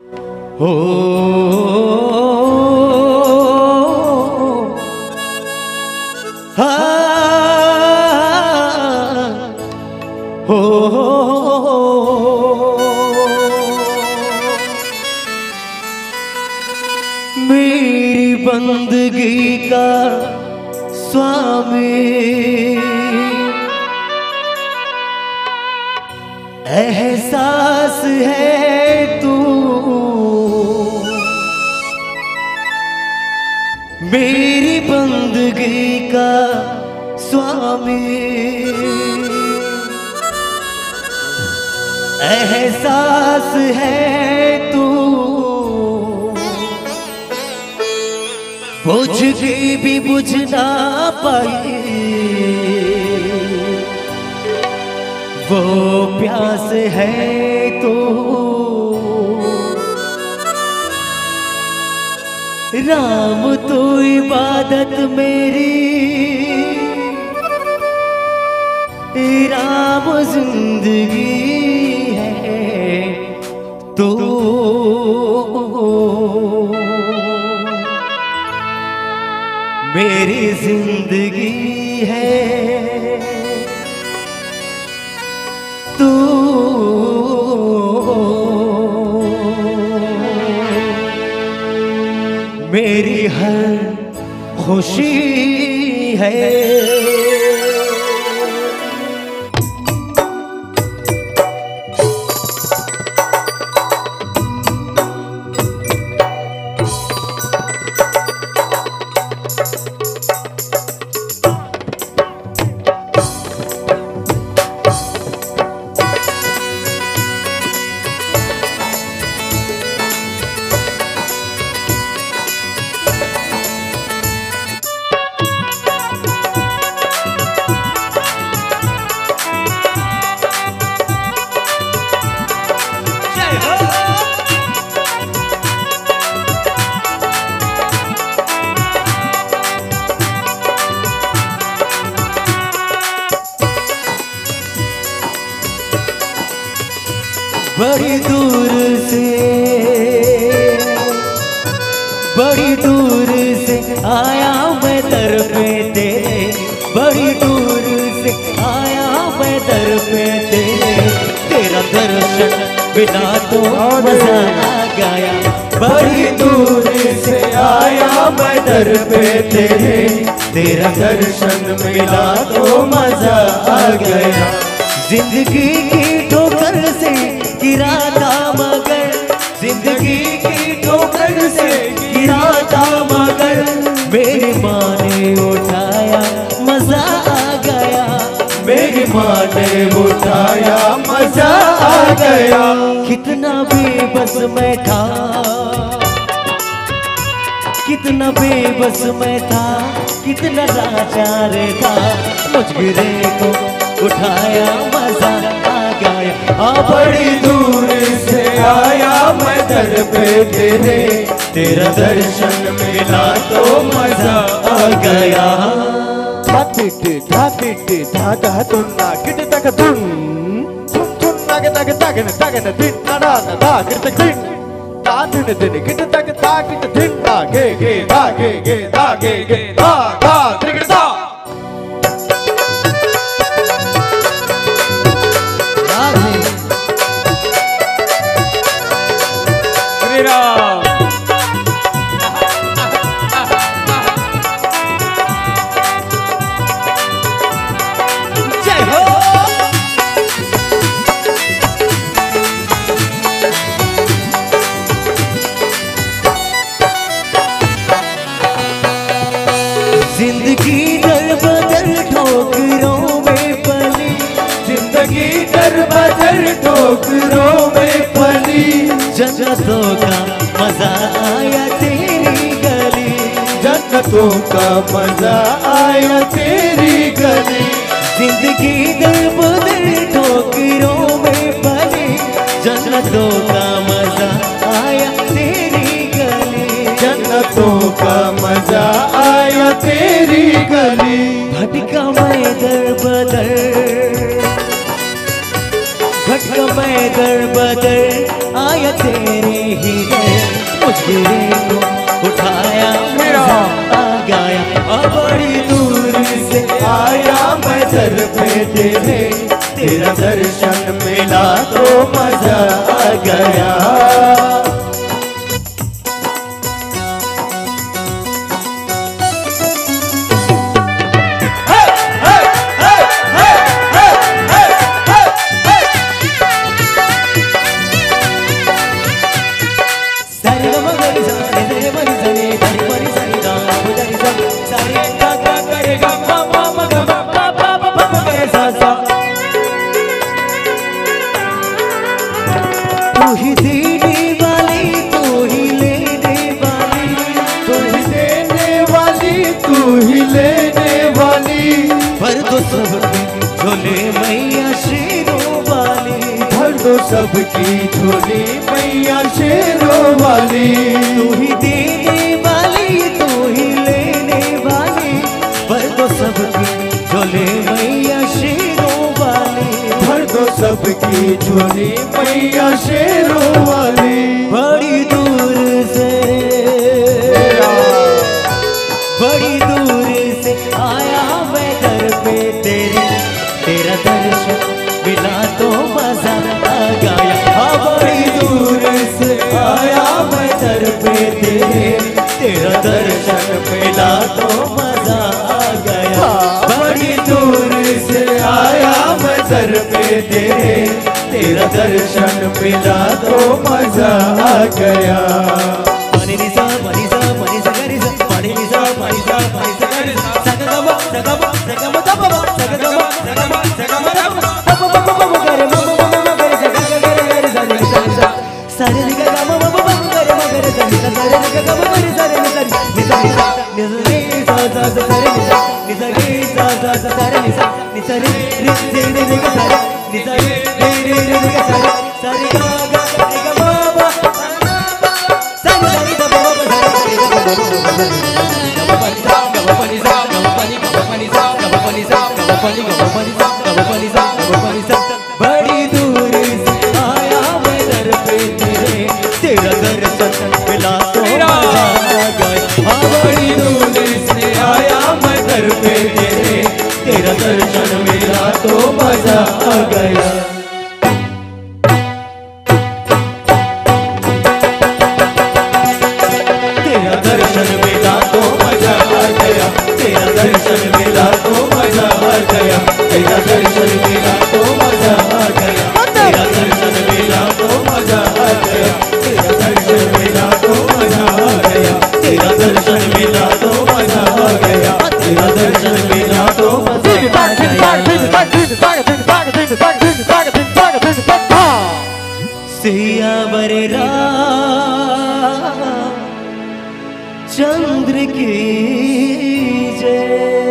हो हो मेरी बंदगी का स्वामी एहसास है तू मेरी बंदगी का स्वामी एहसास है तू बुझ के भी बुझ ना पाई वो प्यास है तो राम तो इबादत मेरी राम जिंदगी है तो मेरी जिंदगी है तू मेरी हर खुशी है। बड़ी दूर से आया मैं दर पे तेरे, बड़ी दूर से आया मैं दर पे तेरे, तेरा दर्शन बिना तो मजा आ गया। बड़ी दूर से आया मैं दर पे तेरे, तेरा दर्शन बिना तो मजा आ गया। जिंदगी की ठोकर से गिरा था मगर, जिंदगी की ठोकर से गिरा था मगर, मेरी माँ ने उठाया मजा आ गया, मेरी माँ ने उठाया मजा आ गया। कितना बेबस मैं था, कितना बेबस मैं था, कितना लाचार था, मुझ गिरे को उठाया मजा आ गया। बड़ी दूर से आया मैं दर पे तेरे, तेरा दर्शन मिला तो मजा आ गया। धाकिटे धाकिटे धागा तुन्ना किट तक तुन तुन तुन नागे नागे तागे न तागे न दिन ना ना ना धाकिट तक दिन तादिन दिन किट तक ताकिट दिन नागे गे धागे गे धागे गे धा धा त्रिकिट धा। जिंदगी दर बदर ठोकरों में पली, जिंदगी दर बदर ठोकरों में पली, जन्नतों का मजा आया तेरी गली, जन्नतों का मजा आया तेरी गली। जिंदगी दर बदर ठोकरों में पली, जन्नतों का मजा आया तेरी गली, जन्नतों का मजा आया तेरी गली। भटका मैं दर बदर, भटका मैं दर बदर आया तेरे ही दर, मुझ गिरे को उठाया मेरा आ गया। बड़ी दूर से आया मैं दर पे तेरे, तेरा दर्शन मिला तो मजा आ गया। तू ही देने वाली, तू ही लेने वाली, तू ही देने वाली, तू ही लेने वाली, भर दो सबकी झोले मैया शेरों वाली, भर दो सबकी झोली मैया शेरों वाली। तू ही देने वाली, तू ही लेने वाली, भर दो सबकी झोले मैया शेरों वाली, भर दो सबकी झोली मैया शेरों वाली। बड़ी दूर से, बड़ी दूर से आया मैं दर पे तेरे, तेरा दर्शन मिला तो मजा आ गया। बड़ी दूर से आया मैं दर पे तेरे, तेरा दर्शन मिला तो मजा आ गया। बड़ी दूर से आया मैं दर पे तेरे, तेरा दर्शन मिला तो मजा आ गया। pani ni sa gari sa, pani ni sa gari sa, sagama sagama sagama dabba sagama sagama sagama dabba dabba dabba gare mama gare sa gare sa ni sa sare ni ga mama gare gare sa ni sa sare ni ga mama gare sare ni sa ni sa ni sa sa sare ni sa ni sa ge sa sare ni sa ni sa re ga sare ni sa re ga sare sare ga mama बड़ी दूर से आया मैं दर पे तेरे, तेरा दर्शन मिला तो मजा आ गया। बड़ी दूर से आया मैं दर पे तेरे, तेरा दर्शन मिला तो मजा आ गया। दर्शन मिला तो मजा आ गया, तेरा दर्शन मिला तो मजा आ गया, तेरा दर्शन मिला तो मजा आ गया, तेरा दर्शन मिला तो मजा आ गया, तेरा दर्शन मिला तो मजा आ गया, तेरा दर्शन मिला तो मजा आ गया, तेरा दर्शन मिला तो मजा आ गया। सियावर चंद्र की जय।